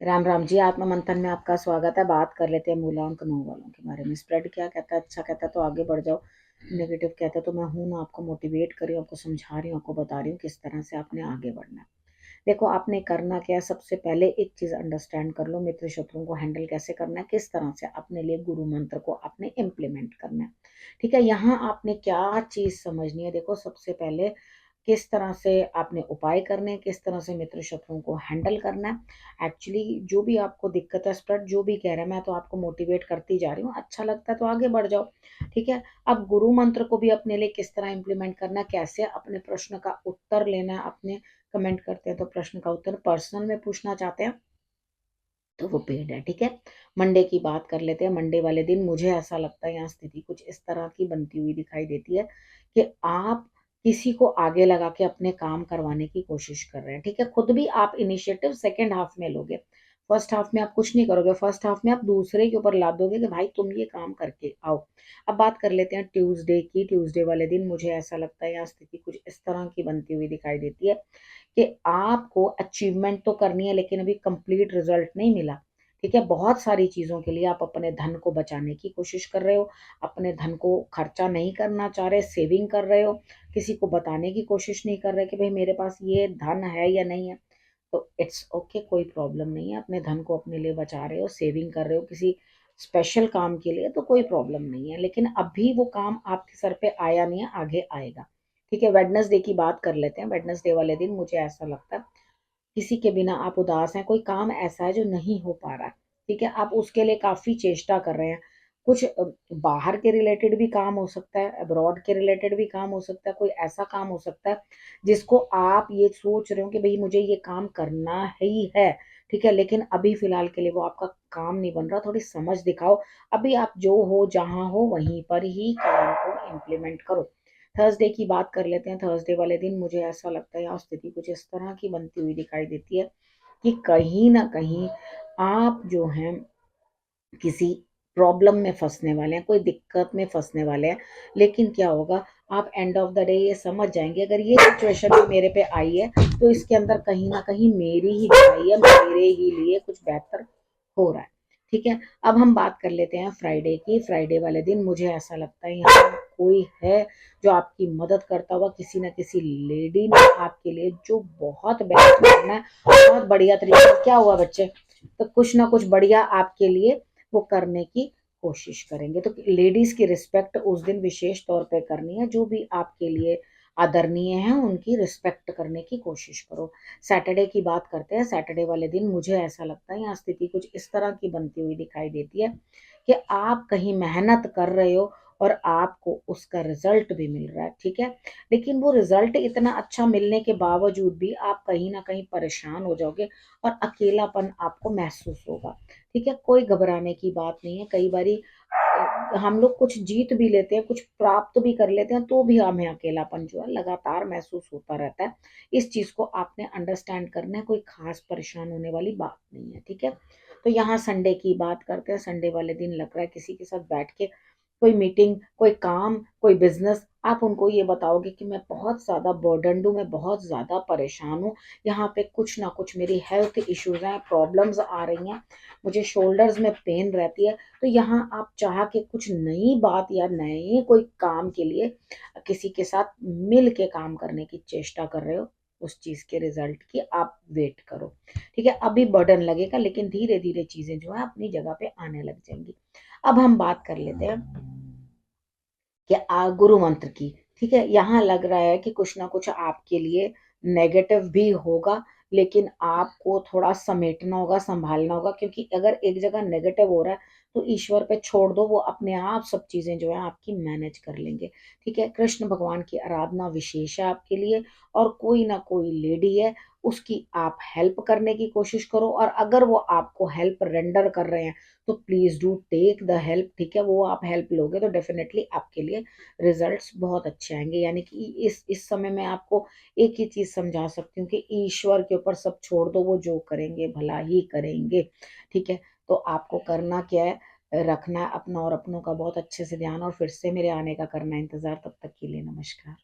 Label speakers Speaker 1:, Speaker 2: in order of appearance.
Speaker 1: राम राम जी। आत्मा मंथन में आपका स्वागत है। बात कर लेते हैं मूला और कनौ वालों के बारे में। स्प्रेड क्या कहता है? अच्छा कहता है तो आगे बढ़ जाओ, नेगेटिव कहता है तो मैं हूं ना, आपको मोटिवेट कर रही हूँ, आपको समझा रही हूँ, आपको बता रही हूँ किस तरह से आपने आगे बढ़ना है। देखो, आपने करना क्या है, सबसे पहले एक चीज अंडरस्टैंड कर लो, मित्र शत्रुओं को हैंडल कैसे करना है, किस तरह से अपने लिए गुरु मंत्र को आपने इम्प्लीमेंट करना है। ठीक है, यहाँ आपने क्या चीज समझनी है। देखो, सबसे पहले किस तरह से आपने उपाय करने हैं, किस तरह से मित्र शत्रुओं को हैंडल करना है। एक्चुअली जो भी आपको दिक्कत है, स्प्रेड जो भी कह रहा है, मैं तो आपको मोटिवेट करती जा रही हूँ। अच्छा लगता है तो आगे बढ़ जाओ। ठीक है, अब गुरु मंत्र को भी अपने लिए किस तरह इम्प्लीमेंट करना है, कैसे अपने प्रश्न का उत्तर लेना है, अपने कमेंट करते हैं तो प्रश्न का उत्तर पर्सनल में पूछना चाहते हैं तो वो पेड है। ठीक है, मंडे की बात कर लेते हैं। मंडे वाले दिन मुझे ऐसा लगता है यहाँ स्थिति कुछ इस तरह की बनती हुई दिखाई देती है कि आप किसी को आगे लगा के अपने काम करवाने की कोशिश कर रहे हैं। ठीक है, खुद भी आप इनिशिएटिव सेकेंड हाफ में लोगे। फर्स्ट हाफ में आप कुछ नहीं करोगे, फर्स्ट हाफ में आप दूसरे के ऊपर लाद दोगे कि भाई तुम ये काम करके आओ। अब बात कर लेते हैं ट्यूसडे की। ट्यूसडे वाले दिन मुझे ऐसा लगता है यहाँ स्थिति कुछ इस तरह की बनती हुई दिखाई देती है कि आपको अचीवमेंट तो करनी है लेकिन अभी कंप्लीट रिजल्ट नहीं मिला। ठीक है, बहुत सारी चीजों के लिए आप अपने धन को बचाने की कोशिश कर रहे हो, अपने धन को खर्चा नहीं करना चाह रहे, सेविंग कर रहे हो, किसी को बताने की कोशिश नहीं कर रहे कि भाई मेरे पास ये धन है या नहीं है। तो इट्स ओके, कोई प्रॉब्लम नहीं है। अपने धन को अपने लिए बचा रहे हो, सेविंग कर रहे हो किसी स्पेशल काम के लिए, तो कोई प्रॉब्लम नहीं है। लेकिन अभी वो काम आपके सर पे आया नहीं है, आगे आएगा। ठीक है, वेडनेसडे की बात कर लेते हैं। वेडनेसडे वाले दिन मुझे ऐसा लगता है किसी के बिना आप उदास हैं, कोई काम ऐसा है जो नहीं हो पा रहा है। ठीक है, आप उसके लिए काफी चेष्टा कर रहे हैं। कुछ बाहर के रिलेटेड भी काम हो सकता है, अब्रॉड के रिलेटेड भी काम हो सकता है, कोई ऐसा काम हो सकता है जिसको आप ये सोच रहे हो कि भाई मुझे ये काम करना ही है। ठीक है, लेकिन अभी फिलहाल के लिए वो आपका काम नहीं बन रहा। थोड़ी समझ दिखाओ। अभी आप जो हो जहां हो वहीं पर ही काम को इम्प्लीमेंट करो। थर्सडे की बात कर लेते हैं। थर्सडे वाले दिन मुझे ऐसा लगता है यहाँ स्थिति कुछ इस तरह की बनती हुई दिखाई देती है कि कहीं ना कहीं आप जो हैं किसी प्रॉब्लम में फंसने वाले हैं, कोई दिक्कत में फंसने वाले हैं। लेकिन क्या होगा, आप एंड ऑफ द डे ये समझ जाएंगे अगर ये सिचुएशन भी मेरे पे आई है तो इसके अंदर कहीं ना कहीं मेरी ही भलाई है, मेरे ही लिए कुछ बेहतर हो रहा है। ठीक है, अब हम बात कर लेते हैं फ्राइडे की। फ्राइडे वाले दिन मुझे ऐसा लगता है यहाँ कोई है जो आपकी मदद करता हुआ, किसी ना किसी लेडी ने आपके लिए जो बहुत बेस्ट करना है, बहुत बढ़िया तरीके से। क्या हुआ बच्चे? तो कुछ ना कुछ बढ़िया आपके लिए वो करने की कोशिश करेंगे। तो लेडीज की रिस्पेक्ट उस दिन विशेष तौर पे करनी है। जो भी आपके लिए आदरणीय है उनकी रिस्पेक्ट करने की कोशिश करो। सैटरडे की बात करते हैं। सैटरडे वाले दिन मुझे ऐसा लगता है यहाँ स्थिति कुछ इस तरह की बनती हुई दिखाई देती है कि आप कहीं मेहनत कर रहे हो और आपको उसका रिजल्ट भी मिल रहा है। ठीक है, लेकिन वो रिजल्ट इतना अच्छा मिलने के बावजूद भी आप कहीं ना कहीं परेशान हो जाओगे और अकेलापन आपको महसूस होगा। ठीक है, कोई घबराने की बात नहीं है। कई बारी हम लोग कुछ जीत भी लेते हैं, कुछ प्राप्त भी कर लेते हैं, तो भी हमें अकेलापन जो है लगातार महसूस होता रहता है। इस चीज को आपने अंडरस्टैंड करना है, कोई खास परेशान होने वाली बात नहीं है। ठीक है, तो यहाँ संडे की बात करते हैं। संडे वाले दिन लग रहा है किसी के साथ बैठ के कोई मीटिंग, कोई काम, कोई बिजनेस, आप उनको ये बताओगे कि मैं बहुत ज्यादा बर्डनड हूँ, मैं बहुत ज्यादा परेशान हूँ, यहाँ पे कुछ ना कुछ मेरी हेल्थ इश्यूज हैं, प्रॉब्लम्स आ रही हैं, मुझे शोल्डर्स में पेन रहती है। तो यहाँ आप चाह के कुछ नई बात या नए कोई काम के लिए किसी के साथ मिल के काम करने की चेष्टा कर रहे हो, उस चीज के रिजल्ट की आप वेट करो। ठीक है, अभी बर्डन लगेगा लेकिन धीरे धीरे चीजें जो है अपनी जगह पे आने लग जाएंगी। अब हम बात कर लेते हैं कि गुरु मंत्र की। ठीक है, यहाँ लग रहा है कि कुछ ना कुछ आपके लिए नेगेटिव भी होगा, लेकिन आपको थोड़ा समेटना होगा, संभालना होगा, क्योंकि अगर एक जगह नेगेटिव हो रहा है तो ईश्वर पे छोड़ दो, वो अपने आप सब चीजें जो है आपकी मैनेज कर लेंगे। ठीक है, कृष्ण भगवान की आराधना विशेष है आपके लिए, और कोई ना कोई लेडी है, उसकी आप हेल्प करने की कोशिश करो। और अगर वो आपको हेल्प रेंडर कर रहे हैं तो please do take the help. ठीक है, वो आप हेल्प लोगे तो डेफिनेटली आपके लिए रिजल्ट्स बहुत अच्छे आएंगे। यानी कि इस समय मैं आपको एक ही चीज समझा सकती हूँ कि ईश्वर के ऊपर सब छोड़ दो, वो जो करेंगे भला ही करेंगे। ठीक है, तो आपको करना क्या है, रखना है अपना और अपनों का बहुत अच्छे से ध्यान, और फिर से मेरे आने का करना है इंतजार। तब तक के लिए नमस्कार।